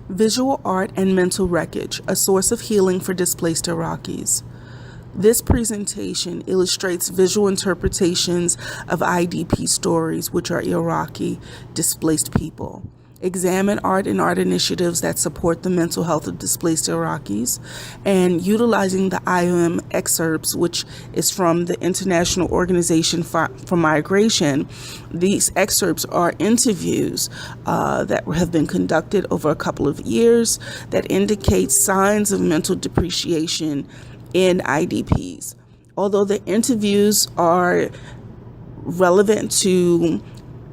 Visual Art and Mental Wreckage, a Source of Healing for Displaced Iraqis. This presentation illustrates visual interpretations of IDP stories, which are Iraqi displaced people. Examine art and art initiatives that support the mental health of displaced Iraqis, and utilizing the IOM excerpts, which is from the International Organization for Migration. These excerpts are interviews that have been conducted over a couple of years that indicate signs of mental depreciation in IDPs. Although the interviews are relevant to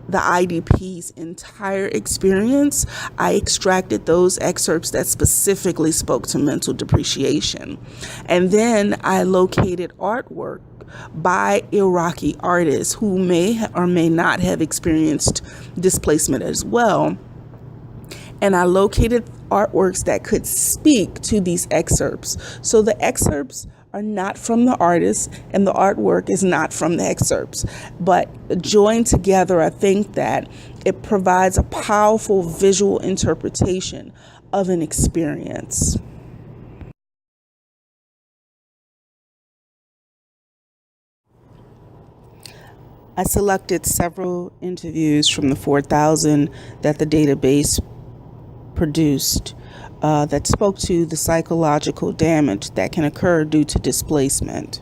the IDP's entire experience, I extracted those excerpts that specifically spoke to mental depreciation. And then I located artwork by Iraqi artists who may or may not have experienced displacement as well. And I located artworks that could speak to these excerpts. So the excerpts are not from the artist and the artwork is not from the excerpts. But joined together, I think that it provides a powerful visual interpretation of an experience. I selected several interviews from the 4,000 that the database produced that spoke to the psychological damage that can occur due to displacement.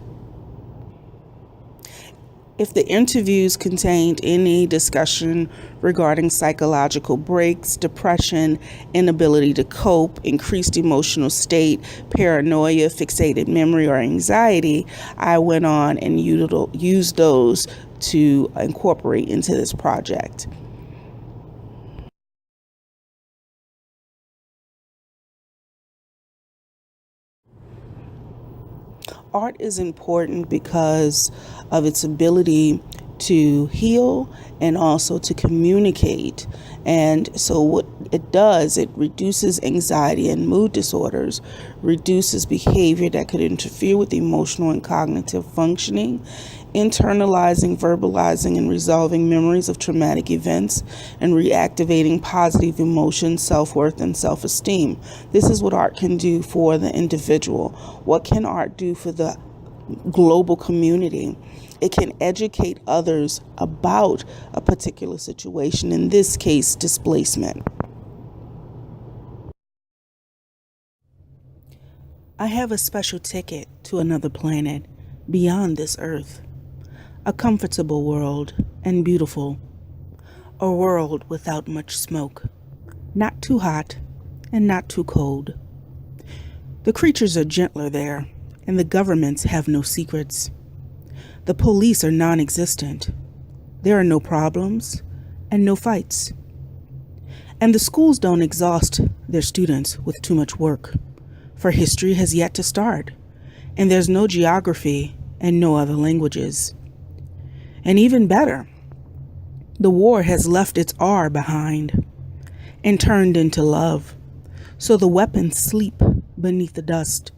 If the interviews contained any discussion regarding psychological breaks, depression, inability to cope, increased emotional state, paranoia, fixated memory, or anxiety, I went on and used those to incorporate into this project. Art is important because of its ability to heal and also to communicate. And so what it does, it reduces anxiety and mood disorders, reduces behavior that could interfere with emotional and cognitive functioning, internalizing, verbalizing, and resolving memories of traumatic events, and reactivating positive emotions, self-worth, and self-esteem. This is what art can do for the individual. What can art do for the global community? It can educate others about a particular situation, in this case, displacement. I have a special ticket to another planet beyond this earth. A comfortable world and beautiful. A world without much smoke. Not too hot and not too cold. The creatures are gentler there, and the governments have no secrets. The police are non-existent. There are no problems and no fights. And the schools don't exhaust their students with too much work, for history has yet to start, and there's no geography and no other languages. And even better, the war has left its R behind and turned into love. So the weapons sleep beneath the dust,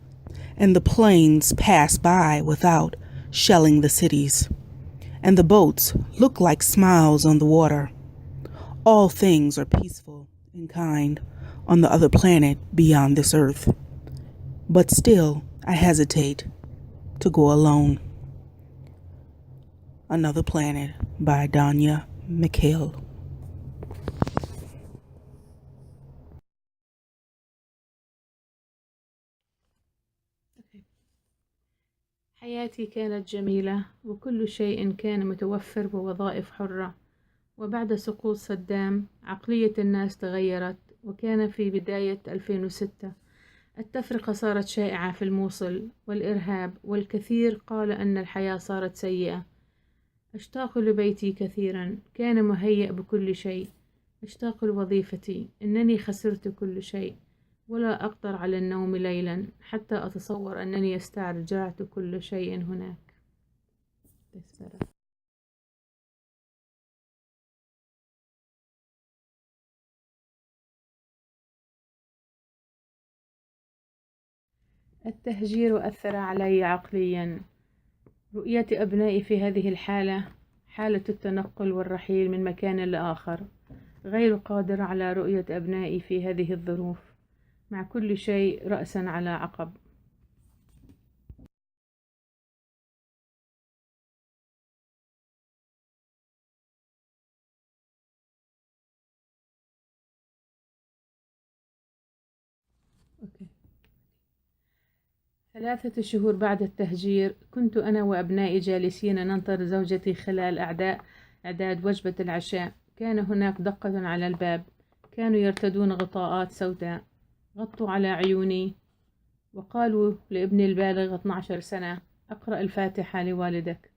and the planes pass by without shelling the cities, and the boats look like smiles on the water. All things are peaceful and kind on the other planet beyond this earth. But still, I hesitate to go alone. Another Planet by Danya Mikhail. حياتي كانت جميلة وكل شيء كان متوفر بوظائف حرة. وبعد سقوط صدام عقلية الناس تغيرت، وكان في بداية 2006. التفرقة صارت شائعة في الموصل والإرهاب، والكثير قال أن الحياة صارت سيئة. أشتاق لبيتي كثيرا، كان مهيأ بكل شيء. أشتاق لوظيفتي، إنني خسرت كل شيء، ولا أقدر على النوم ليلا حتى أتصور أنني استرجعت كل شيء هناك. التهجير أثر علي عقليا. رؤية أبنائي في هذه الحالة، حالة التنقل والرحيل من مكان لآخر، غير قادر على رؤية أبنائي في هذه الظروف، مع كل شيء رأسا على عقب. أوكي. 3 شهور بعد التهجير كنت أنا وأبنائي جالسين ننتظر زوجتي خلال إعداد وجبة العشاء. كان هناك دقة على الباب، كانوا يرتدون غطاءات سوداء، غطوا على عيوني وقالوا لابني البالغ 12 سنة: اقرأ الفاتحة لوالدك.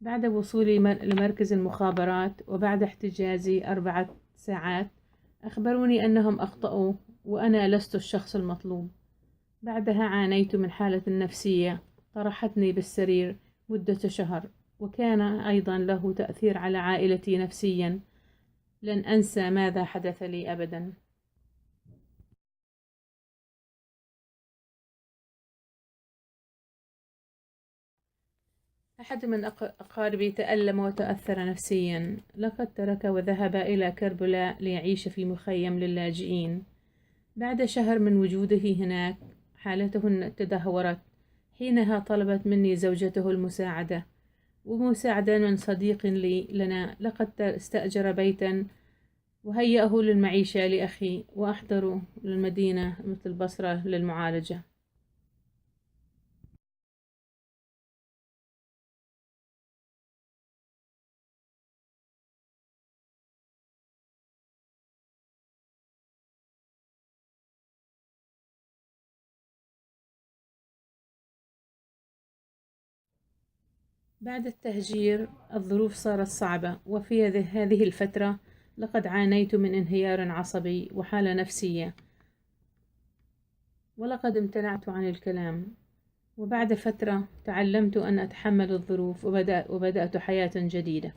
بعد وصولي لمركز المخابرات وبعد احتجازي 4 ساعات أخبروني أنهم أخطأوا وأنا لست الشخص المطلوب. بعدها عانيت من حالة نفسية طرحتني بالسرير مدة شهر، وكان أيضا له تأثير على عائلتي نفسيا. لن أنسى ماذا حدث لي أبدا. أحد من أقاربي تألم وتأثر نفسيا، لقد ترك وذهب إلى كربلاء ليعيش في مخيم للاجئين. بعد شهر من وجوده هناك حالته تدهورت. حينها طلبت مني زوجته المساعدة، ومساعدة من صديق لنا لقد استأجر بيتا وهيأه للمعيشة لأخي، وأحضره للمدينة مثل البصرة للمعالجة. بعد التهجير الظروف صارت صعبة، وفي هذه الفترة لقد عانيت من انهيار عصبي وحالة نفسية، ولقد امتنعت عن الكلام. وبعد فترة تعلمت أن أتحمل الظروف وبدأت حياة جديدة.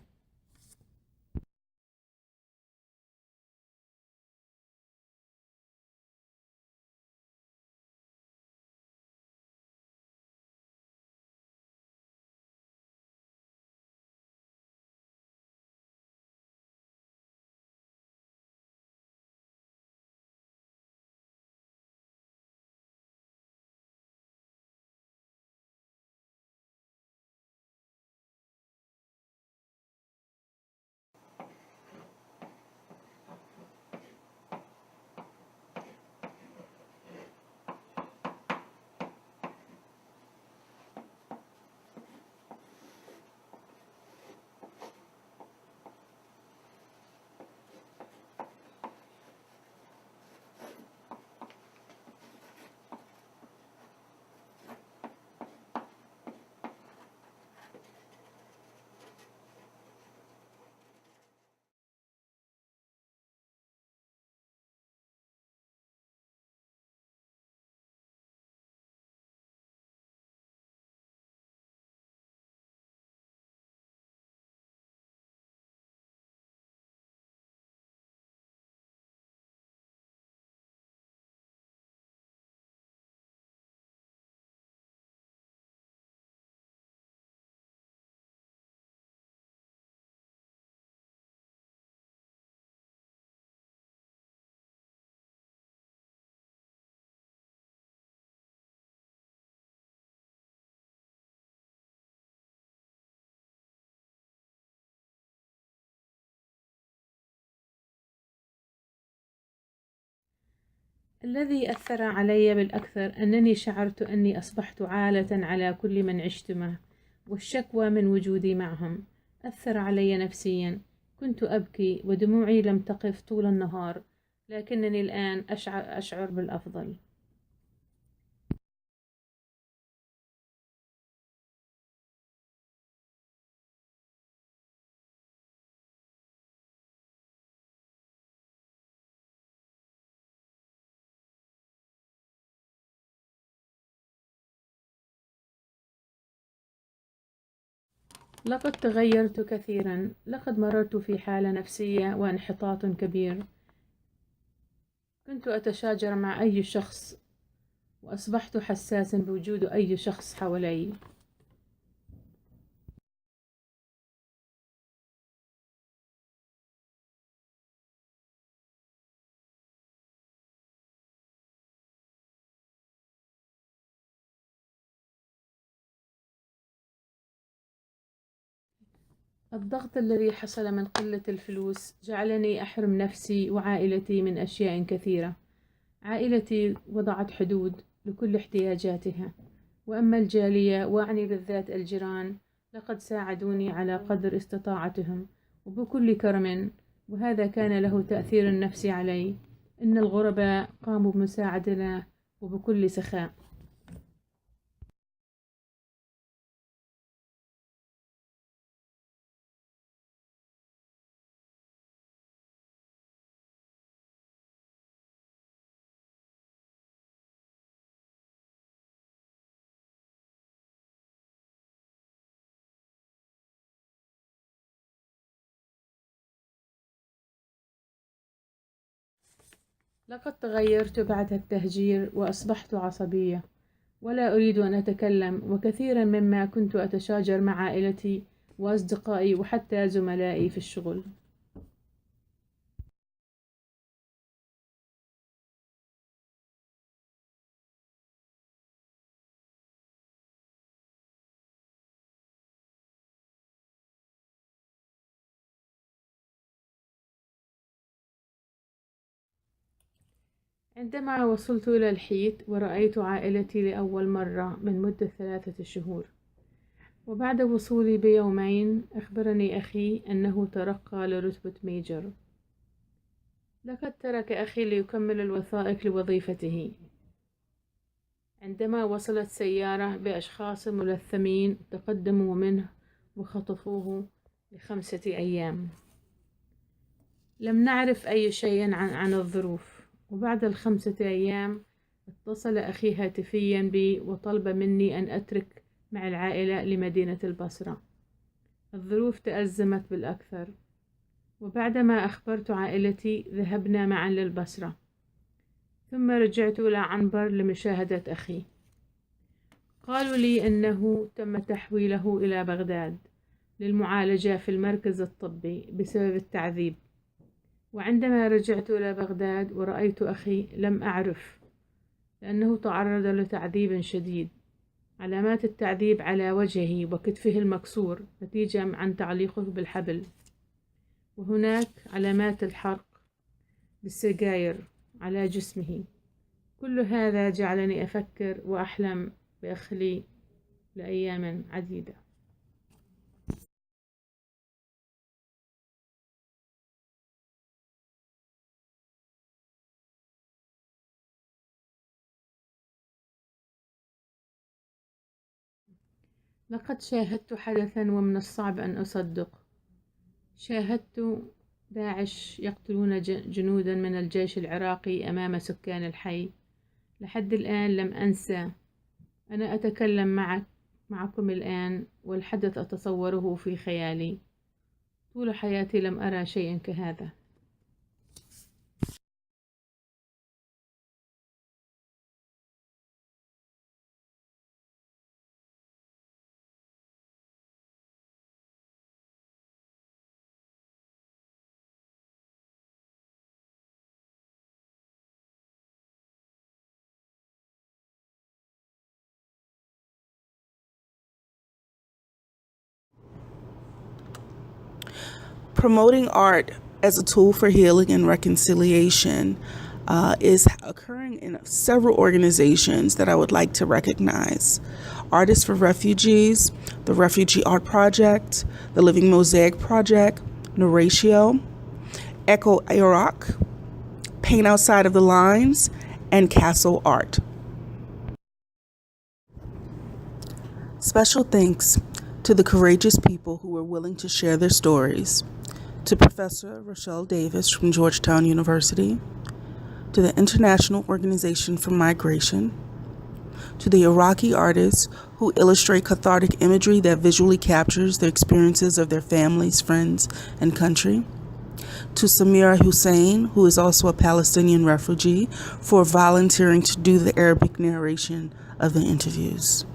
الذي أثر علي بالأكثر أنني شعرت أني أصبحت عالة على كل من عشت معه، والشكوى من وجودي معهم أثر علي نفسيا. كنت أبكي ودموعي لم تقف طول النهار، لكنني الآن أشعر بالأفضل. لقد تغيرت كثيرا، لقد مررت في حالة نفسية وانحطاط كبير. كنت أتشاجر مع أي شخص، وأصبحت حساسا بوجود أي شخص حولي. الضغط الذي حصل من قلة الفلوس جعلني أحرم نفسي وعائلتي من أشياء كثيرة. عائلتي وضعت حدود لكل احتياجاتها، وأما الجالية وأعني بالذات الجيران لقد ساعدوني على قدر استطاعتهم وبكل كرم، وهذا كان له تأثير نفسي علي. إن الغرباء قاموا بمساعدتنا وبكل سخاء. لقد تغيرت بعد التهجير وأصبحت عصبية ولا أريد أن أتكلم، وكثيرا مما كنت أتشاجر مع عائلتي وأصدقائي وحتى زملائي في الشغل. عندما وصلت إلى الحيط ورأيت عائلتي لأول مرة من مدة 3 شهور، وبعد وصولي بيومين أخبرني أخي أنه ترقى لرتبة ميجر. لقد ترك أخي ليكمل الوثائق لوظيفته. عندما وصلت سيارة بأشخاص ملثمين تقدموا منه وخطفوه ل5 أيام. لم نعرف أي شيء عن الظروف، وبعد ال5 أيام اتصل أخي هاتفيا بي وطلب مني أن أترك مع العائلة لمدينة البصرة. الظروف تأزمت بالأكثر، وبعدما أخبرت عائلتي ذهبنا معا للبصرة، ثم رجعت إلى عنبر لمشاهدة أخي. قالوا لي أنه تم تحويله إلى بغداد للمعالجة في المركز الطبي بسبب التعذيب. وعندما رجعت إلى بغداد ورأيت أخي لم أعرف، لأنه تعرض لتعذيب شديد. علامات التعذيب على وجهه وكتفه المكسور نتيجة عن تعليقه بالحبل، وهناك علامات الحرق بالسجاير على جسمه. كل هذا جعلني أفكر وأحلم بأخي لأيام عديدة. لقد شاهدت حدثا ومن الصعب أن أصدق. شاهدت داعش يقتلون جنودا من الجيش العراقي أمام سكان الحي. لحد الآن لم أنسى. أنا أتكلم معكم الآن والحدث أتصوره في خيالي. طول حياتي لم أرى شيء كهذا. Promoting art as a tool for healing and reconciliation is occurring in several organizations that I would like to recognize. Artists for Refugees, the Refugee Art Project, the Living Mosaic Project, Narratio, Echo Iraq, Paint Outside of the Lines, and Castle Art. Special thanks to the courageous people who were willing to share their stories. To Professor Rochelle Davis from Georgetown University, to the International Organization for Migration, to the Iraqi artists who illustrate cathartic imagery that visually captures the experiences of their families, friends, and country, to Samira Hussein, who is also a Palestinian refugee, for volunteering to do the Arabic narration of the interviews.